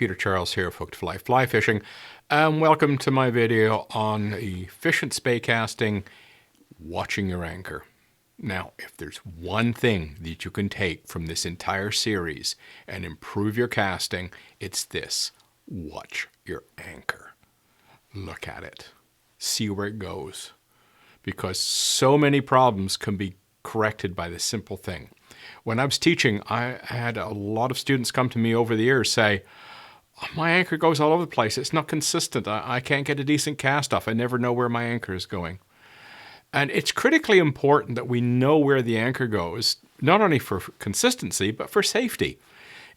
Peter Charles here, Hooked Fly Fly Fishing, and welcome to my video on efficient spey casting, watching your anchor. Now, if there's one thing that you can take from this entire series and improve your casting, it's this: watch your anchor. Look at it. See where it goes. Because so many problems can be corrected by this simple thing. When I was teaching, I had a lot of students come to me over the years say, "Oh, my anchor goes all over the place. It's not consistent. I can't get a decent cast off. I never know where my anchor is going." And it's critically important that we know where the anchor goes, not only for consistency, but for safety.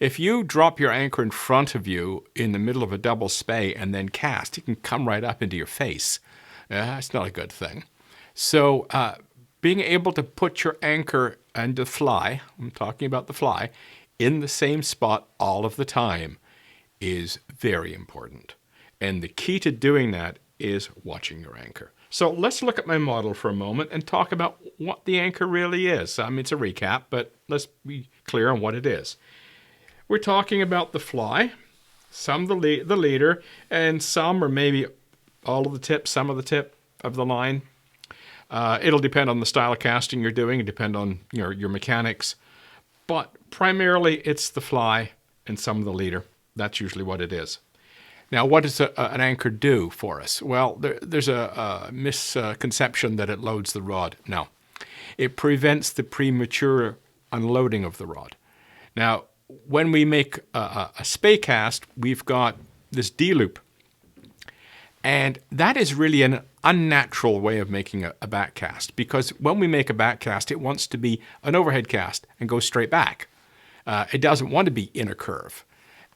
If you drop your anchor in front of you in the middle of a double spey and then cast, it can come right up into your face. That's not a good thing. So being able to put your anchor and the fly, I'm talking about the fly, in the same spot all of the time is very important. And the key to doing that is watching your anchor. So let's look at my model for a moment and talk about what the anchor really is. I mean, it's a recap, but let's be clear on what it is. We're talking about the fly, some the leader, and some or maybe all of the tip, some of the tip of the line. It'll depend on the style of casting you're doing. It'll depend on your mechanics. But primarily it's the fly and some of the leader. That's usually what it is. Now, what does an anchor do for us? Well, there's a misconception that it loads the rod. No. It prevents the premature unloading of the rod. Now, when we make a spey cast, we've got this D-loop. And that is really an unnatural way of making a back cast, because when we make a back cast, it wants to be an overhead cast and go straight back. It doesn't want to be in a curve.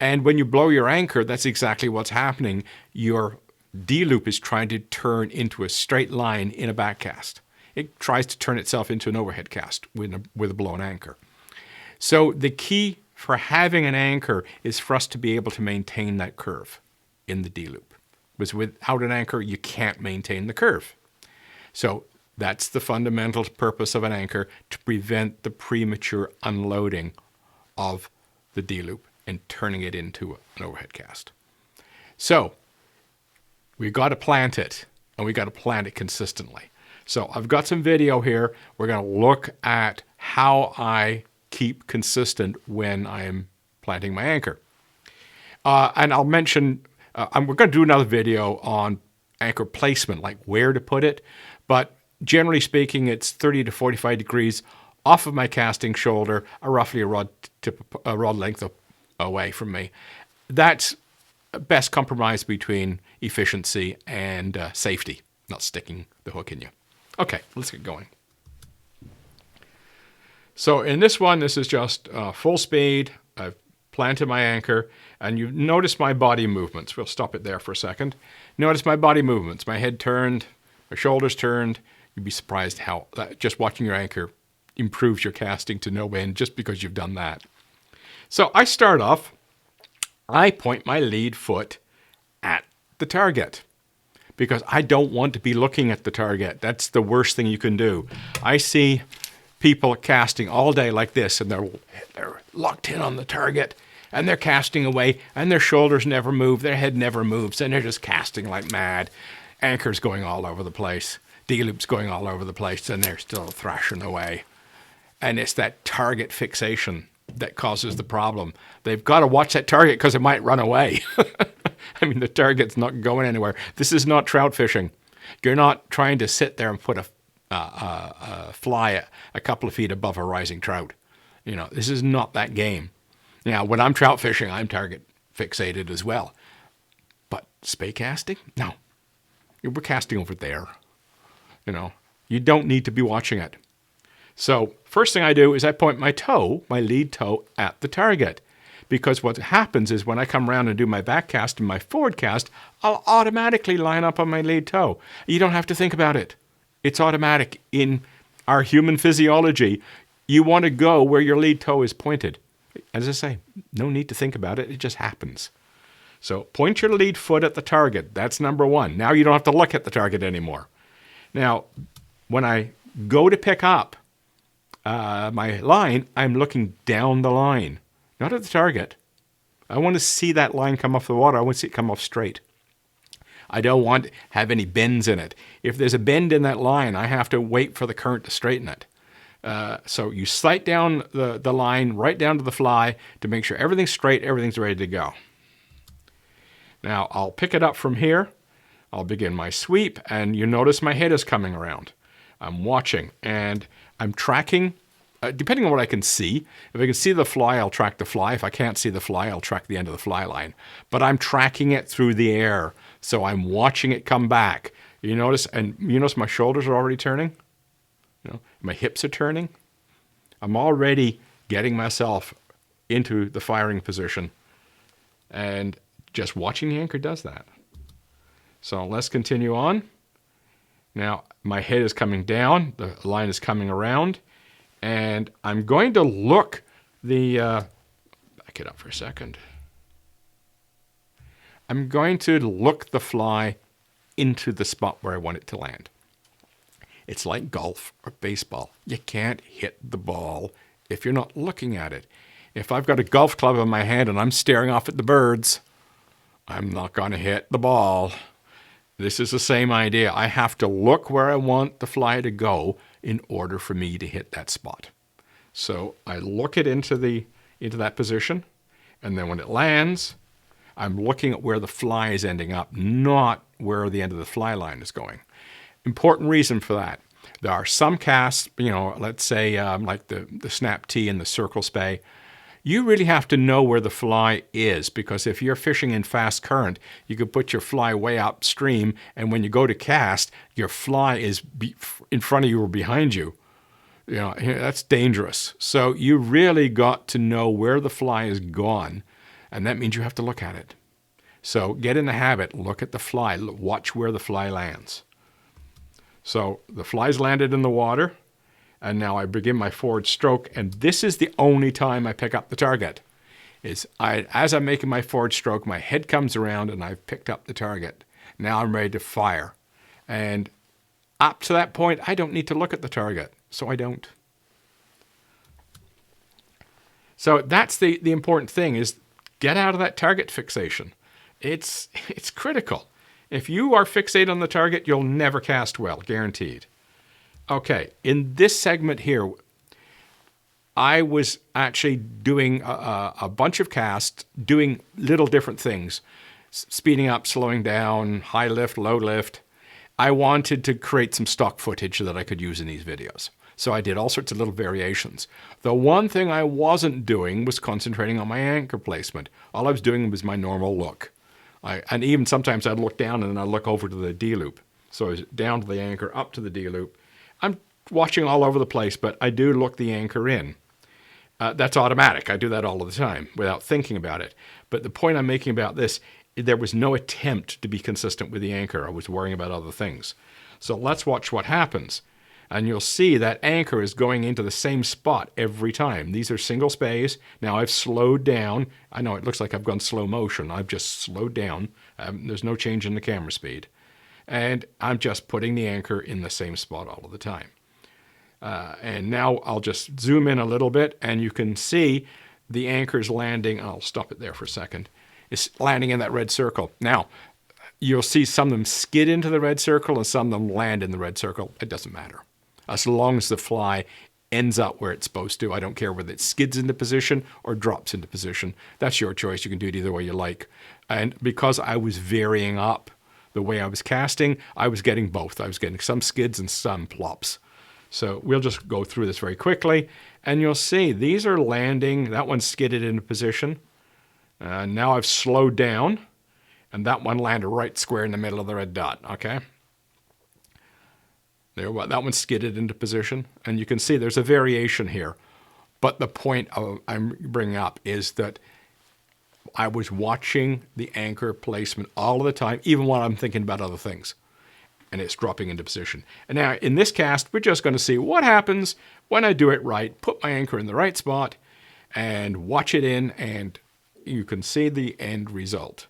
And when you blow your anchor, that's exactly what's happening. Your D-loop is trying to turn into a straight line in a back cast. It tries to turn itself into an overhead cast with a blown anchor. So the key for having an anchor is for us to be able to maintain that curve in the D-loop. Because without an anchor, you can't maintain the curve. So that's the fundamental purpose of an anchor, to prevent the premature unloading of the D-loop and turning it into an overhead cast. So we've got to plant it, and we've got to plant it consistently. So I've got some video here. We're going to look at how I keep consistent when I'm planting my anchor. And I'll mention, we're going to do another video on anchor placement, like where to put it. But generally speaking, it's 30 to 45 degrees off of my casting shoulder, roughly a rod length away from me. That's best compromise between efficiency and safety, not sticking the hook in you. Okay, let's get going. So in this one, this is just full speed. I've planted my anchor, and you notice my body movements. We'll stop it there for a second. Notice my body movements. My head turned, my shoulders turned. You'd be surprised how just watching your anchor improves your casting to no end just because you've done that. So I start off, I point my lead foot at the target because I don't want to be looking at the target. That's the worst thing you can do. I see people casting all day like this, and they're locked in on the target, and they're casting away, and their shoulders never move, their head never moves, and they're just casting like mad. Anchors going all over the place, D-loops going all over the place, and they're still thrashing away. And it's that target fixation that causes the problem. They've got to watch that target because it might run away. I mean, the target's not going anywhere. This is not trout fishing. You're not trying to sit there and put a fly a couple of feet above a rising trout. This is not that game. Now, when I'm trout fishing, I'm target fixated as well. But spey casting? No. We're casting over there. You don't need to be watching it. So first thing I do is I point my lead toe, at the target. Because what happens is when I come around and do my back cast and my forward cast, I'll automatically line up on my lead toe. You don't have to think about it. It's automatic. In our human physiology, you want to go where your lead toe is pointed. As I say, no need to think about it. It just happens. So point your lead foot at the target. That's number one. Now you don't have to look at the target anymore. Now, when I go to pick up my line, I'm looking down the line, not at the target. I want to see that line come off the water. I want to see it come off straight. I don't want to have any bends in it. If there's a bend in that line, I have to wait for the current to straighten it. So you sight down the line right down to the fly to make sure everything's straight, everything's ready to go. Now I'll pick it up from here. I'll begin my sweep, and you notice my head is coming around. I'm watching, and I'm tracking, depending on what I can see. If I can see the fly, I'll track the fly. If I can't see the fly, I'll track the end of the fly line. But I'm tracking it through the air, so I'm watching it come back. You notice my shoulders are already turning? My hips are turning. I'm already getting myself into the firing position, and just watching the anchor does that. So let's continue on. Now my head is coming down, the line is coming around, and I'm going to look back it up for a second. I'm going to look the fly into the spot where I want it to land. It's like golf or baseball. You can't hit the ball if you're not looking at it. If I've got a golf club in my hand and I'm staring off at the birds, I'm not going to hit the ball. This is the same idea. I have to look where I want the fly to go in order for me to hit that spot. So I look it into that position, and then when it lands, I'm looking at where the fly is ending up, not where the end of the fly line is going. Important reason for that. There are some casts, let's say like the snap T and the circle spey. You really have to know where the fly is, because if you're fishing in fast current, you could put your fly way upstream, and when you go to cast, your fly is in front of you or behind you. That's dangerous. So you really got to know where the fly is gone, and that means you have to look at it. So get in the habit, look at the fly, watch where the fly lands. So the fly's landed in the water, and now I begin my forward stroke, and this is the only time I pick up the target. As I'm making my forward stroke, my head comes around and I've picked up the target. Now I'm ready to fire. And up to that point, I don't need to look at the target, so I don't. So that's the important thing, is get out of that target fixation. It's critical. If you are fixated on the target, you'll never cast well, guaranteed. Okay, in this segment here, I was actually doing a bunch of casts, doing little different things, speeding up, slowing down, high lift, low lift. I wanted to create some stock footage that I could use in these videos. So I did all sorts of little variations. The one thing I wasn't doing was concentrating on my anchor placement. All I was doing was my normal look. And even sometimes I'd look down and then I'd look over to the D-loop. So I was down to the anchor, up to the D-loop. I'm watching all over the place, but I do look the anchor in. That's automatic. I do that all of the time without thinking about it. But the point I'm making about this, there was no attempt to be consistent with the anchor. I was worrying about other things. So let's watch what happens. And you'll see that anchor is going into the same spot every time. These are single spays. Now I've slowed down. I know it looks like I've gone slow motion. I've just slowed down. There's no change in the camera speed. And I'm just putting the anchor in the same spot all of the time. And now I'll just zoom in a little bit, and you can see the anchor's landing. I'll stop it there for a second. It's landing in that red circle. Now, you'll see some of them skid into the red circle and some of them land in the red circle. It doesn't matter. As long as the fly ends up where it's supposed to. I don't care whether it skids into position or drops into position. That's your choice. You can do it either way you like. And because I was varying up the way I was casting, I was getting both. I was getting some skids and some plops. So we'll just go through this very quickly, and you'll see these are landing. That one skidded into position. Now I've slowed down, and that one landed right square in the middle of the red dot, okay? There, that one skidded into position, and you can see there's a variation here. But the point I'm bringing up is that I was watching the anchor placement all of the time, even while I'm thinking about other things. And it's dropping into position. And now in this cast, we're just going to see what happens when I do it right, put my anchor in the right spot, and watch it in, and you can see the end result.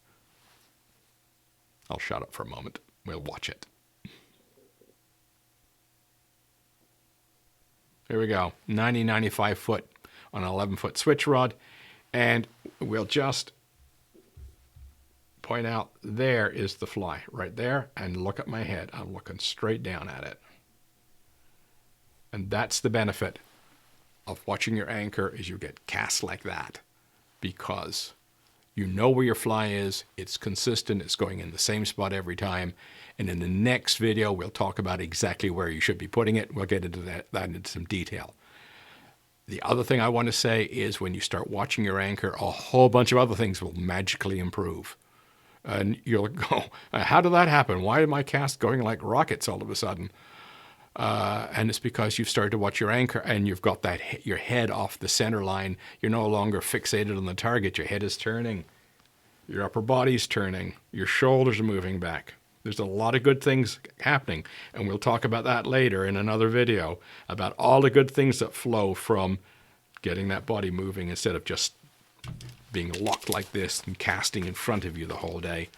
I'll shut up for a moment. We'll watch it. Here we go, 90, 95 foot on an 11-foot switch rod. And we'll just point out, there is the fly right there, and look at my head. I'm looking straight down at it. And that's the benefit of watching your anchor, is you get casts like that, because you know where your fly is, it's consistent, it's going in the same spot every time. And in the next video, we'll talk about exactly where you should be putting it. We'll get into that into some detail. The other thing I want to say is when you start watching your anchor, a whole bunch of other things will magically improve. And you'll go, how did that happen? Why are my casts going like rockets all of a sudden? And it's because you've started to watch your anchor and you've got that your head off the center line. You're no longer fixated on the target. Your head is turning. Your upper body's turning. Your shoulders are moving back. There's a lot of good things happening, and we'll talk about that later in another video, about all the good things that flow from getting that body moving instead of just being locked like this and casting in front of you the whole day,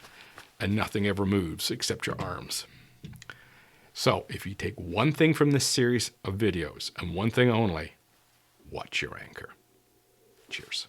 and nothing ever moves except your arms. So if you take one thing from this series of videos, and one thing only, watch your anchor. Cheers.